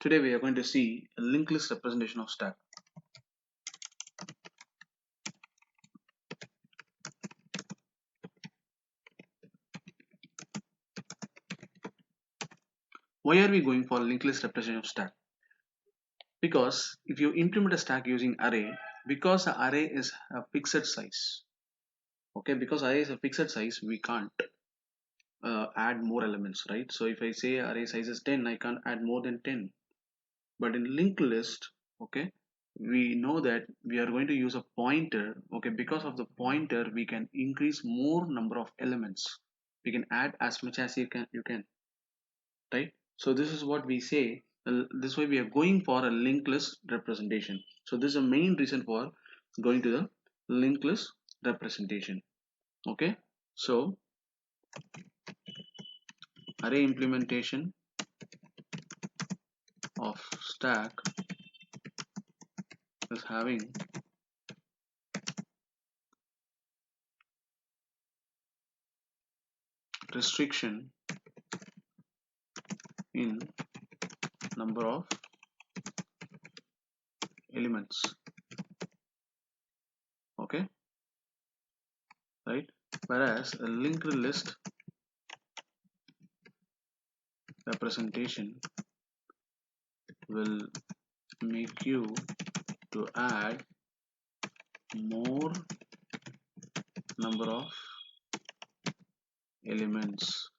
Today we are going to see a linked list representation of stack. Why are we going for linked list representation of stack? Because if you implement a stack using array, because the array is a fixed size, okay, because array is a fixed size, we can't add more elements, right? So if I say array size is 10, I can't add more than 10. But in linked list, okay, we know that we are going to use a pointer, okay, because of the pointer we can increase more number of elements. We can add as much as you can, right? So this is what we say, this way we are going for a linked list representation. So this is the main reason for going to the linked list representation. Okay, so array implementation of stack is having restriction in number of elements, okay, right? Whereas a linked list representation will make you to add more number of elements,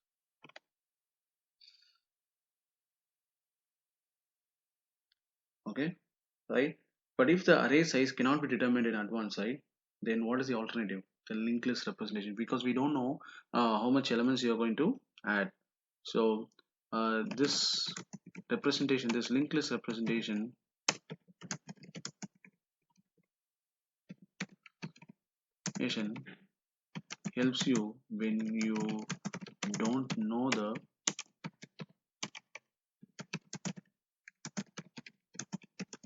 okay, right? But if the array size cannot be determined in advance, right, then what is the alternative? The linked list representation, because we don't know how much elements you are going to add. So this representation, this linked list representation helps you when you don't know the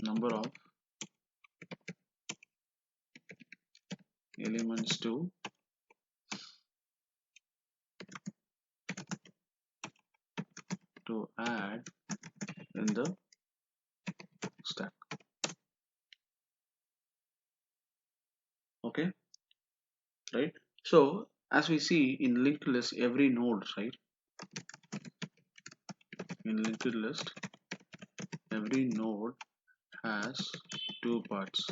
number of elements to add in the stack, okay, right? So as we see in linked list, every node, right, in linked list every node has two parts.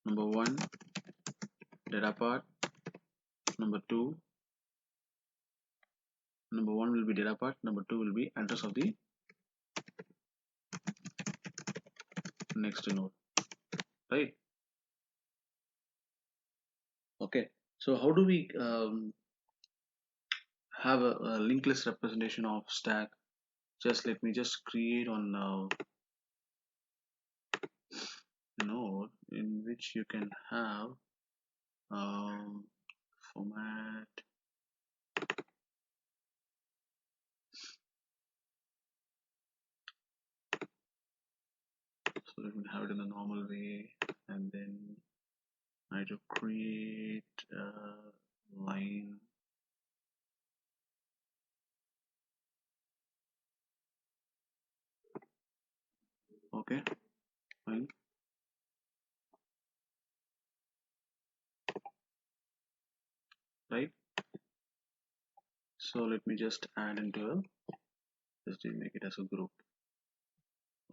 Number one, data part. Number one will be data part. Number two will be address of the next node, right? Okay, so how do we have a linked list representation of stack? Just let me just create on node in which you can have format. So let me have it in a normal way, and then I have to create a line. Okay, fine. Right. So let me just add into a, just make it as a group.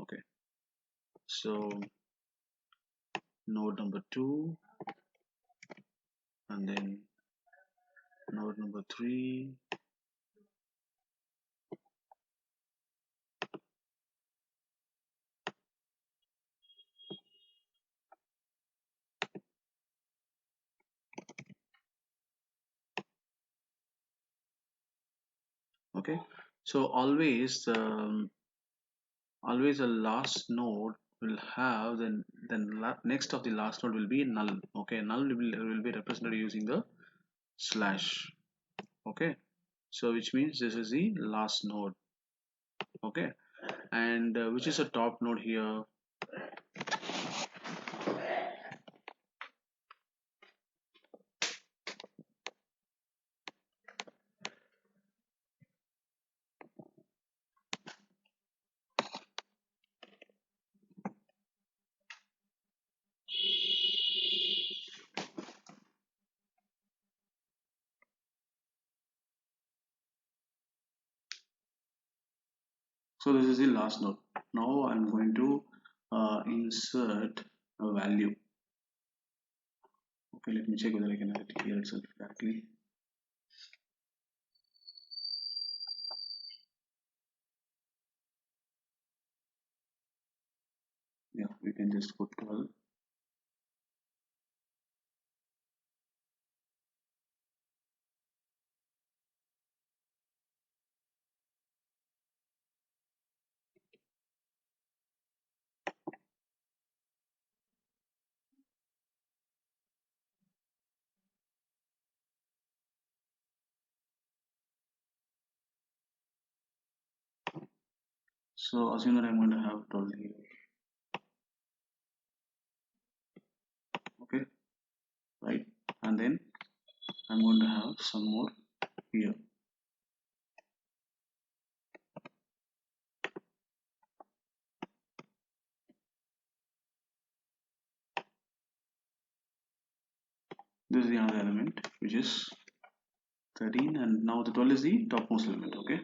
Okay. So node number 2, and then node number 3, okay. So always always the last node will have, next of the last node will be null. Okay, null will be represented using the slash. Okay, so which means this is the last node. Okay, and which is a top node here? So this is the last node. Now I'm going to insert a value. Okay, let me check whether I can add it here itself directly. Yeah, we can just put 12. So assume that I'm going to have 12 here. Okay, right? And then I'm going to have some more here. This is the other element, which is 13, and now the 12 is the topmost element. Okay,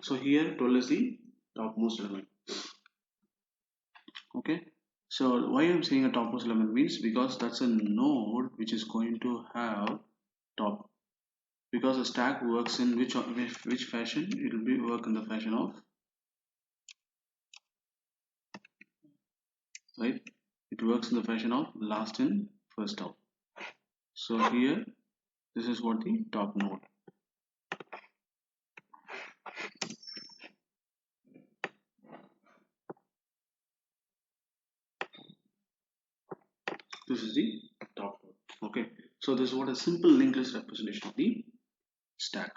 so here 12 is the topmost element. Okay, so why I'm saying a topmost element means because that's a node which is going to have top, because a stack works in which fashion? It will be work in the fashion of, right, it works in the fashion of last in first out. So here this is what the top node. This is the top node. Okay, so this is what a simple linked list representation of the stack.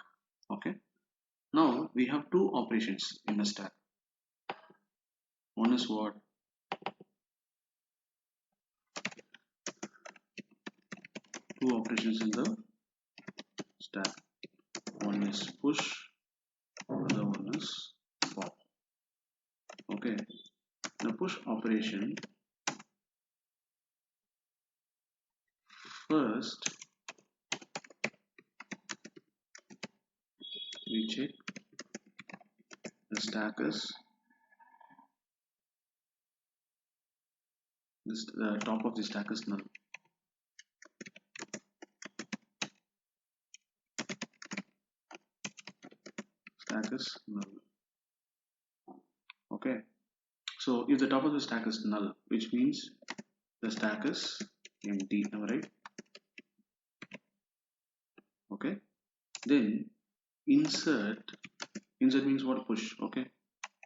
Okay, now we have two operations in a stack. One is what? Two operations in the stack. One is push, another one is pop. Okay, the push operation, first we check the stack is this, the top of the stack is null. Stack is null. Okay, so if the top of the stack is null, which means the stack is empty, am I right? Okay, then insert means what? Push. Okay,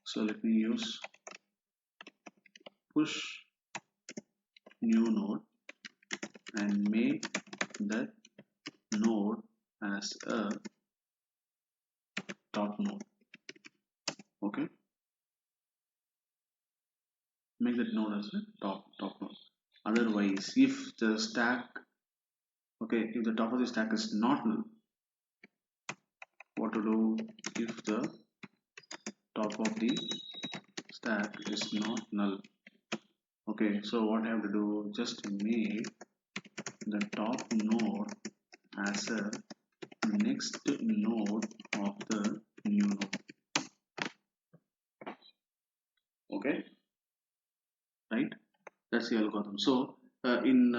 so let me use push new node and make that node as a top node. Okay, make that node as a top node. Otherwise, if the stack, okay, if the top of the stack is not null, what to do? If the top of the stack is not null, okay, so what I have to do? Just make the top node as a next node of the new node. Okay, right? That's the algorithm. So in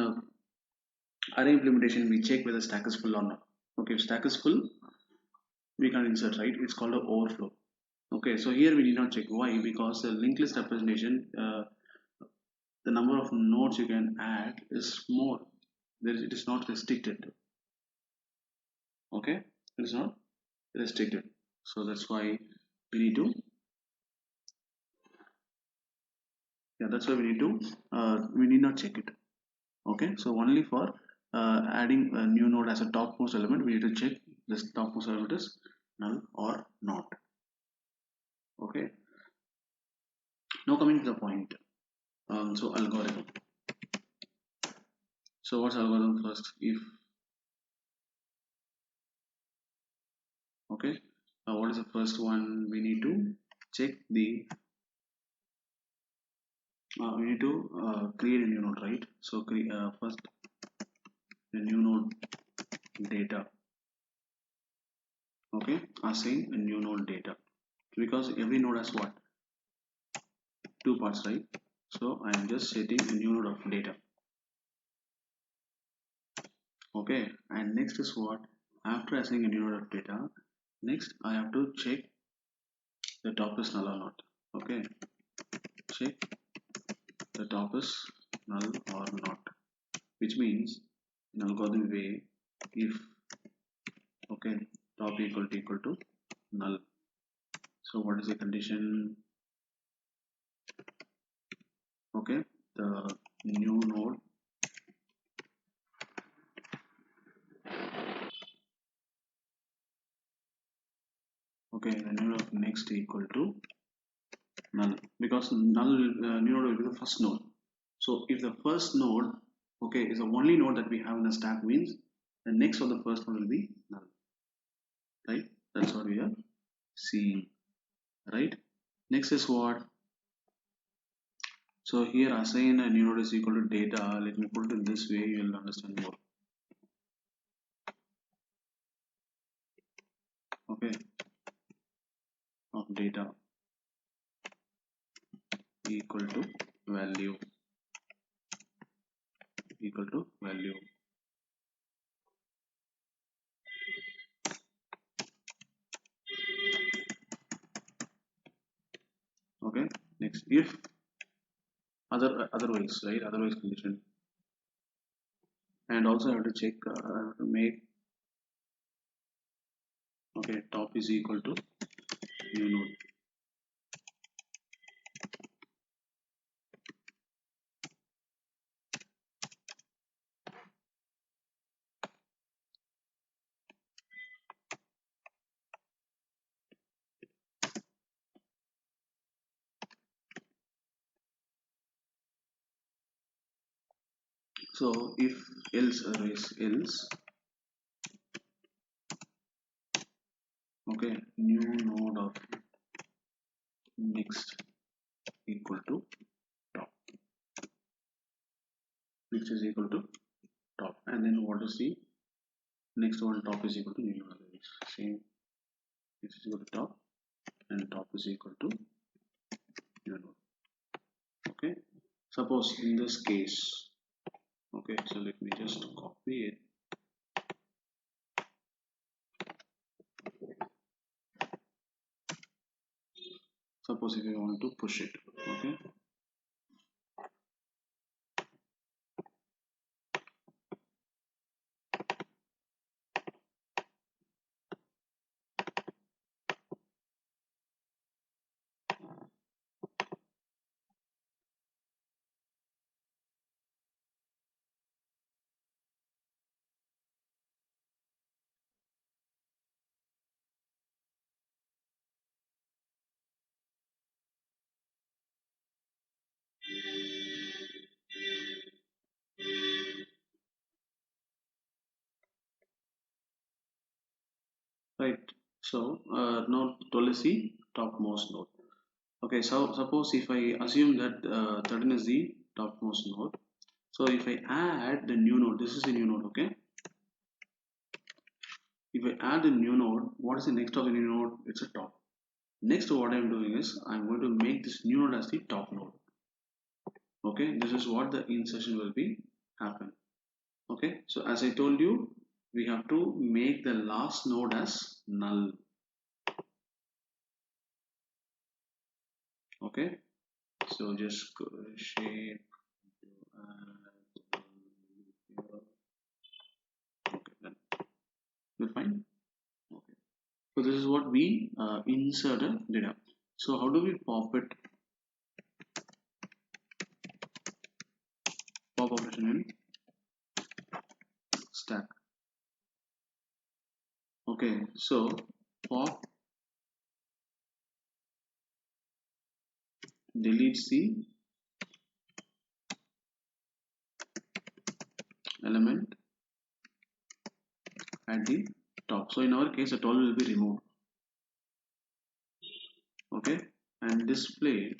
array implementation, we check whether stack is full or not. Okay, if stack is full, we can insert, right? It's called an overflow. Okay, so here we need not check. Why? Because the linked list representation, the number of nodes you can add is more. It is not restricted. Okay, it is not restricted. So that's why we need to, yeah, that's why we need to, we need not check it. Okay, so only for adding a new node as a topmost element, we need to check this topmost element is null or not. Okay, now coming to the point. So algorithm. So what's algorithm first? If, okay, what is the first one? We need to check the, we need to create a new node, right? So first the new node data. Okay, assign a new node data, because every node has what, two parts, right? So I am just setting a new node of data. Okay, and next is what, after assigning a new node of data, next I have to check the top is null or not. Okay, check the top is null or not, which means in algorithm way, if okay, top equal to null, so what is the condition? Okay, the new node, okay, the new node of next equal to null, because null new node will be the first node. So if the first node, okay, is the only node that we have in the stack, means the next of the first node will be null, right? That's what we are seeing, right? Next is what, so here assign a new node is equal to data. Let me put it in this way, you will understand more. Okay, of data equal to value, equal to value. Okay, next if otherwise, right, otherwise condition, and also I have to check to make, okay, top is equal to new node. So if else arrays else, okay, new node of next equal to top, which is equal to top, and then what is the next one, top is equal to new node arrays, same, this is equal to top, and top is equal to new node. Okay, suppose in this case, okay, so let me just copy it. Suppose if you want to push it, okay, right? So now 12 is the topmost node. Okay, so suppose if I assume that 13 is the topmost node, so if I add the new node, this is the new node, okay? If I add the new node, what is the next of the new node? It's a top. Next, what I'm doing is I'm going to make this new node as the top node. Okay, this is what the insertion will be happen. Okay, so as I told you, we have to make the last node as null. Okay, so just go shape. Okay, then we'll find. Okay, so this is what we inserted data. So how do we pop it? Pop operation in stack. Okay, so pop deletes the element at the top. So in our case, the 12 will be removed. Okay, and display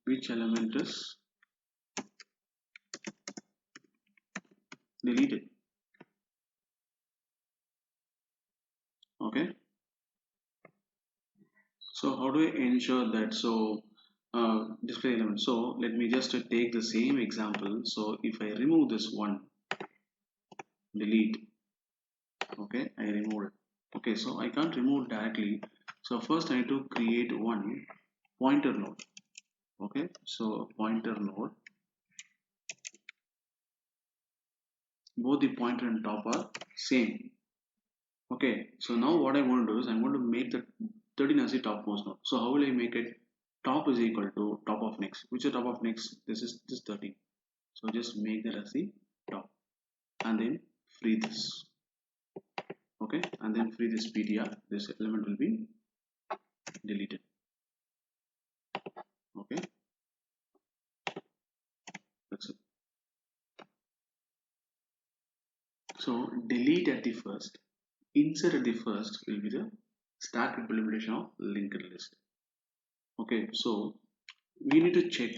which element is deleted. Okay, so how do I ensure that? So display element. So let me just take the same example. So if I remove this one, delete. Okay, I removed it. Okay, so I can't remove directly. So first I need to create one pointer node. Okay, so pointer node, both the pointer and top are same. Okay, so now what I want to do is I'm going to make the 13 as the topmost node. So how will I make it? Top is equal to top of next. Which is top of next? This is this 13. So just make that as the top and then free this. Okay, and then free this ptr. This element will be deleted. Okay, that's it. So delete at the first, insert at the first will be the stack implementation of linked list. Okay, so we need to check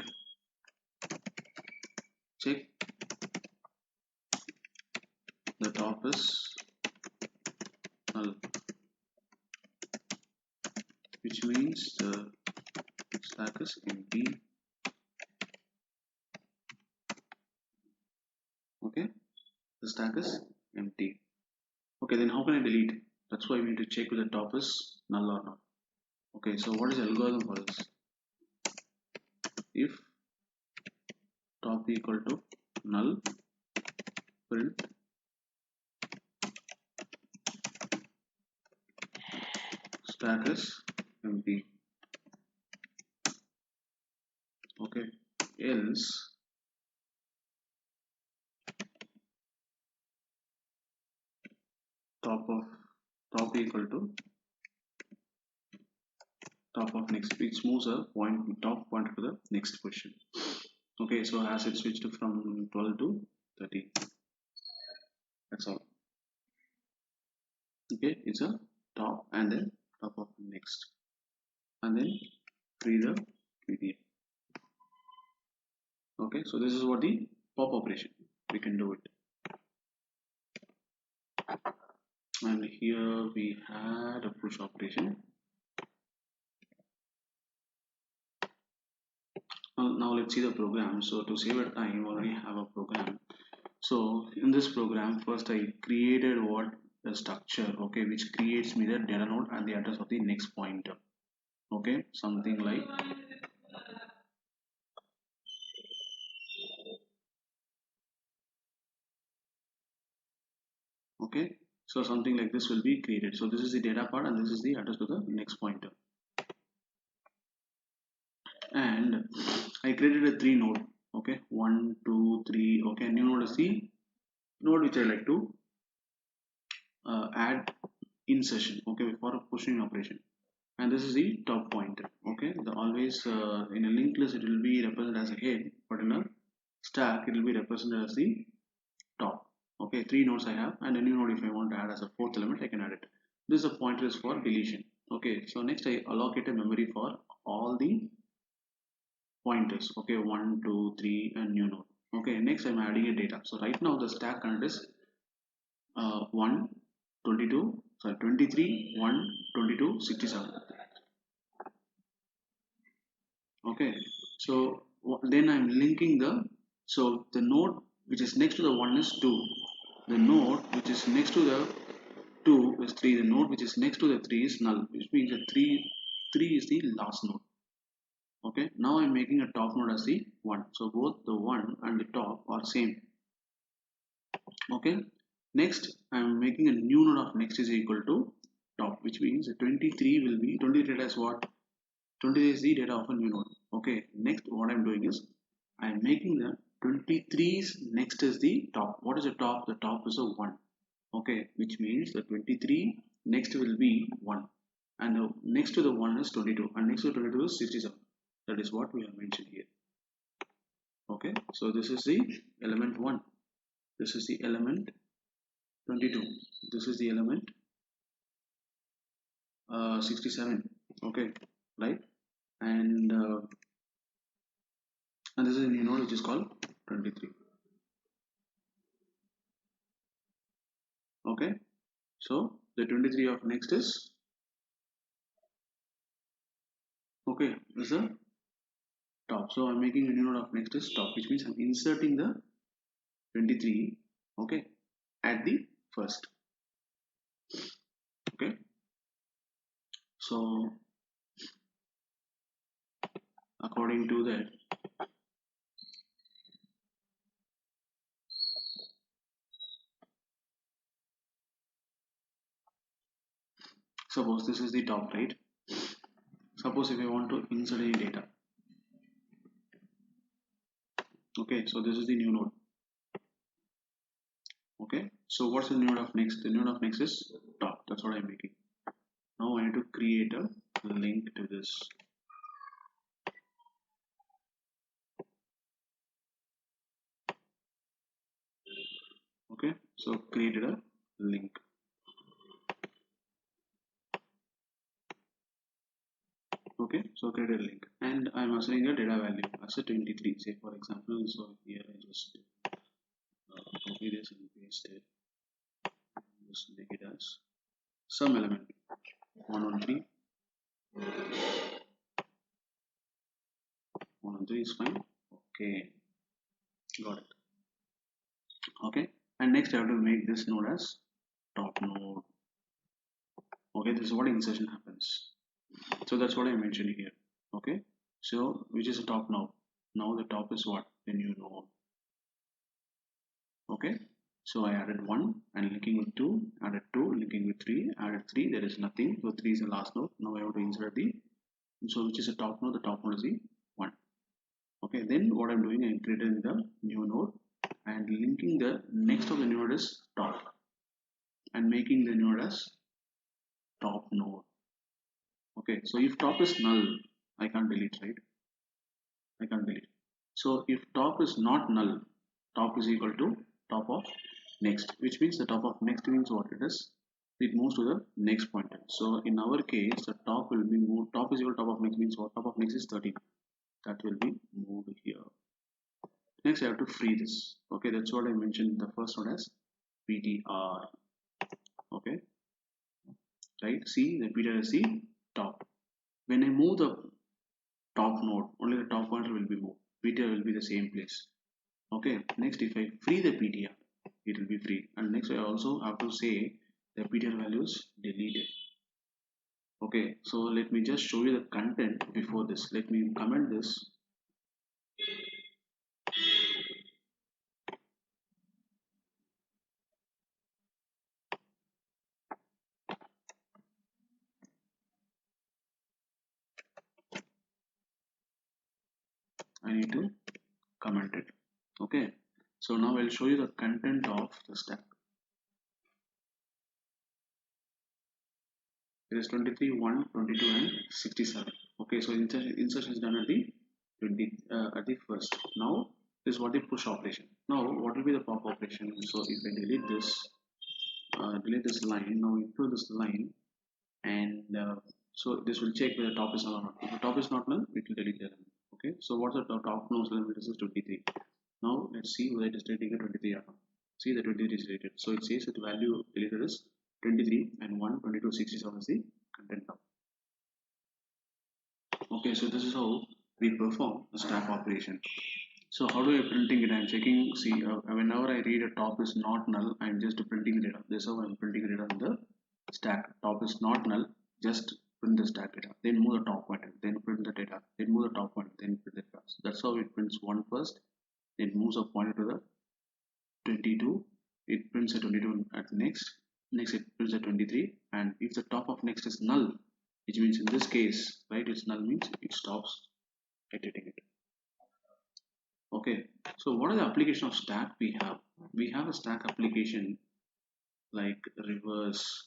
the top is null, which means the stack is empty. Okay, the stack is empty. Okay, then how can I delete? That's why we need to check whether the top is null or not. Okay, so what is the algorithm for this? If top equal to null, print stack is empty. Okay, else top equal to top of next, which moves a top pointer to the next position. Okay, so as it switched from 12 to 30, that's all. Okay, it's a top and then top of next, and then free the ptr. Okay, so this is what the pop operation, we can do it. And here we had a push operation. Now let's see the program. So to save our time, we already have a program. So in this program, first I created what the structure, okay, which creates me the data node and the address of the next pointer. Okay, something like okay, so something like this will be created. So this is the data part and this is the address to the next pointer. And I created a 3 node. Okay, 1 2 3. Okay, new node is the node which I like to add insertion, okay, for a pushing operation. And this is the top pointer. Okay, the always in a linked list it will be represented as a head, but in a stack it will be represented as the top. Okay, 3 nodes I have, and a new node if I want to add as a 4th element I can add it. This is a pointer is for deletion. Okay, so next I allocate a memory for all the pointers. Okay, 1 2 3 and new node. Okay, next I'm adding a data. So right now the stack count is 1 22, sorry, 23 1 22 67. Okay, so then I'm linking the, so the node which is next to the 1 is 2, the node which is next to the 2 is 3, the node which is next to the 3 is null, which means that 3 is the last node. Okay, now I'm making a top node as the 1, so both the 1 and the top are same. Okay, next I'm making a new node of next is equal to top, which means 23 will be 23 as what, 23 is the data of a new node. Okay, next what I'm doing is I'm making the 23's next is the top. What is the top? The top is a 1. Okay, which means the 23 next will be 1, and the next to the 1 is 22, and next to 22 is 67. That is what we have mentioned here. Okay, so this is the element 1, this is the element 22, this is the element 67. Okay, right, and and this is a new node which is called 23. Okay, so the 23 of next is okay is the top. So I'm making a new node of next is top, which means I'm inserting the 23 okay at the first. Okay, so according to that, suppose this is the top, right? Suppose if I want to insert any data, okay, so this is the new node. Okay, so what's the node of next? The node of next is top. That's what I'm making. Now I need to create a link to this. Okay, so created a link. Okay, so created a link, and I'm assigning a data value as a 23. Say for example, so here I just copy this and paste it. Just make it as some element 113. 113 is fine. Okay, got it. Okay, and next I have to make this node as top node. Okay, this is what insertion happens. So that's what I mentioned here. Okay, so which is the top now? Now the top is what? The new node. Okay, so I added 1 and linking with 2, added 2, linking with 3, added 3, there is nothing, so 3 is the last node. Now I have to insert the, so which is the top node? The top node is the 1. Okay, then what I'm doing, I'm creating the new node and linking the next of the node is top and making the node as top node. Okay, so if top is null, I can't delete, right? I can't delete. So if top is not null, top is equal to top of next, which means the top of next means what it is? It moves to the next pointer. So in our case, the top will be moved. Top is equal to top of next means what? Top of next is 13. That will be moved here. Next, I have to free this. Okay, that's what I mentioned. The first one as PTR. Okay, right? See the PTR is the top. When I move the top node, only the top pointer will be moved. PTR will be the same place. Okay, next if I free the PTR, it will be free. And next I also have to say the PTR values deleted. Okay, so let me just show you the content before this. Let me comment this. I need to comment it. Okay, so now I'll show you the content of the stack. It is 23, 1, 22 and 67. Okay, so insertion is done at the 20 at the first. Now this is what the push operation. Now what will be the pop operation? So if I delete this line, now include this line, and so this will check whether top is null or not. If the top is not null, it will delete the element. Okay, so what's the top node element? This is 23. Now let's see whether it is deleting a 23 or not. See, the 23 is deleted. So it says that the value deleted is 23 and 1, 22, 67 is the content now. Okay, so this is how we perform the stack operation. So how do I printing it? I'm checking. See, whenever I read a top is not null, I'm just printing data. This is how I'm printing data on the stack. Top is not null, just print the stack data. Then move the top pointer. Then print the data. Then move the top pointer. Then print the data. So that's how it prints 1 first. Then moves a pointer to the 22. It prints a 22 at next. Next it prints a 23. And if the top of next is null, which means in this case, right, it's null means it stops editing it. Okay, so what is the application of stack we have? We have a stack application like reverse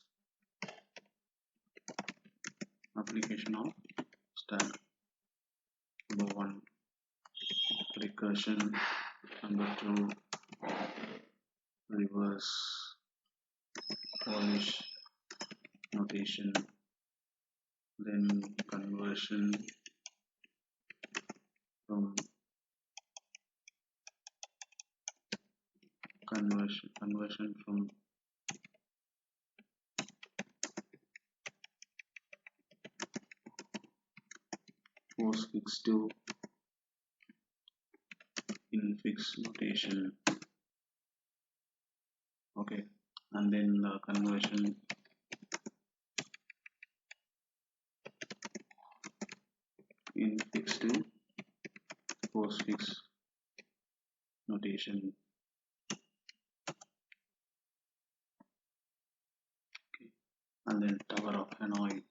application of stack. Number 1, recursion. Number 2, reverse polish notation. Then conversion from conversion from postfix to infix notation. Okay, and then the conversion infix to postfix notation. Okay, and then Tower of Hanoi.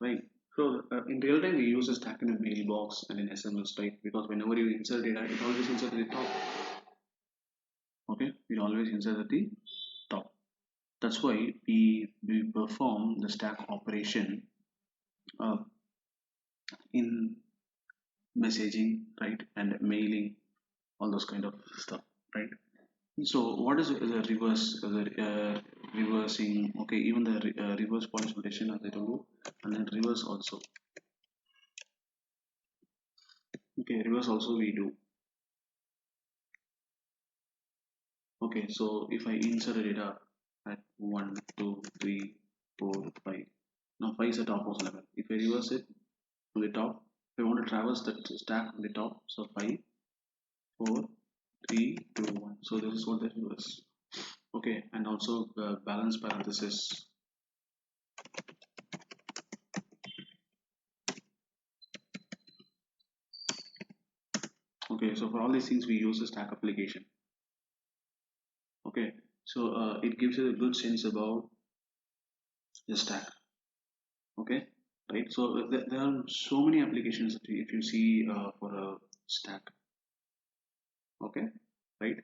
Right. So in real time, we use a stack in a mailbox and in SMS, right? Because whenever you insert data, it always inserts at the top. Okay, it always inserts at the top. That's why we perform the stack operation uh, in messaging, right, and mailing, all those kind of stuff, right? So what is the reverse, reversing? Okay, even the reverse polish notation as I told you, and then reverse also. Okay, reverse also we do. Okay, so if I insert a data at 1, 2, 3, 4, 5, now 5 is the topmost level. If I reverse it from the top, if I want to traverse that stack from the top, so 5, 4, 3, 2, 1. So this is what the reverse. Okay, and also balance parenthesis. Okay, so for all these things we use the stack application. Okay, so it gives you a good sense about the stack. Okay, right? So there are so many applications if you see for a stack. Okay, right?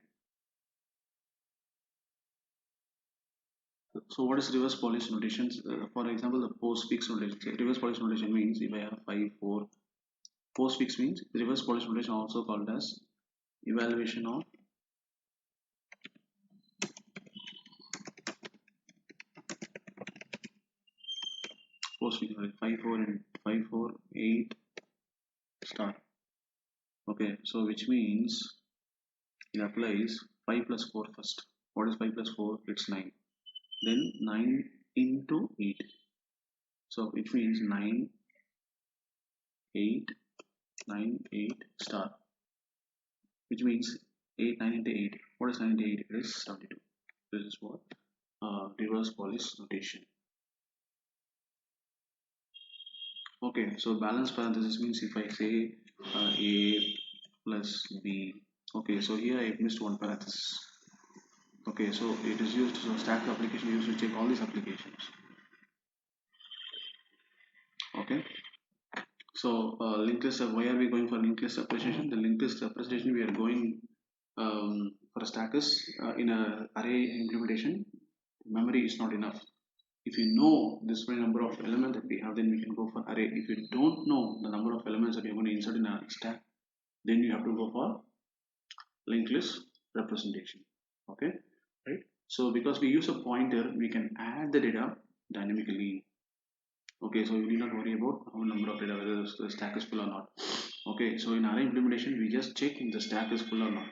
So what is reverse polish notations? For example, the postfix notation. So reverse polish notation means if I have 5, 4, postfix means reverse polish notation also called as evaluation of postfix, 5, 4 and 5, 4, 8 star. Okay, so which means it applies 5 plus 4 first. What is 5 plus 4? It's 9. Then 9 into 8. So it means 9, 8, 9, 8 star. Which means 8, 9 into 8. What is 9 into 8? It is 72. This is what reverse polish notation. Okay, so balance parenthesis means if I say A plus B. Okay, so here I missed one parenthesis. Okay, so it is used, so stack application used to check all these applications. Okay, so linked list, why are we going for linked list representation? The linked list representation we are going for a stack is in a array implementation, memory is not enough. If you know this many number of elements that we have, then we can go for array. If you don't know the number of elements that you're going to insert in a stack, then you have to go for linked list representation. Okay, right? So because we use a pointer, we can add the data dynamically. Okay, so you need not worry about how number of data, whether the stack is full or not. Okay, so in array implementation, we just check if the stack is full or not.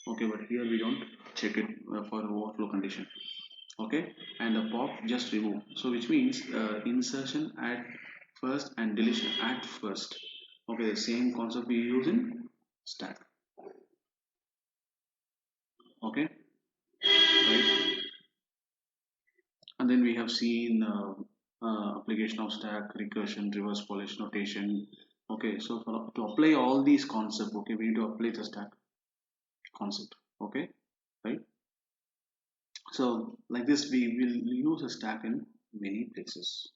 Okay, but here we don't check it for overflow condition. Okay, and the pop just remove. So which means insertion at first and deletion at first. Okay, the same concept we use in stack. Okay, right? And then we have seen application of stack, recursion, reverse polish notation. Okay, so to apply all these concepts, okay, we need to apply the stack concept. Okay, right? So like this, we will use a stack in many places.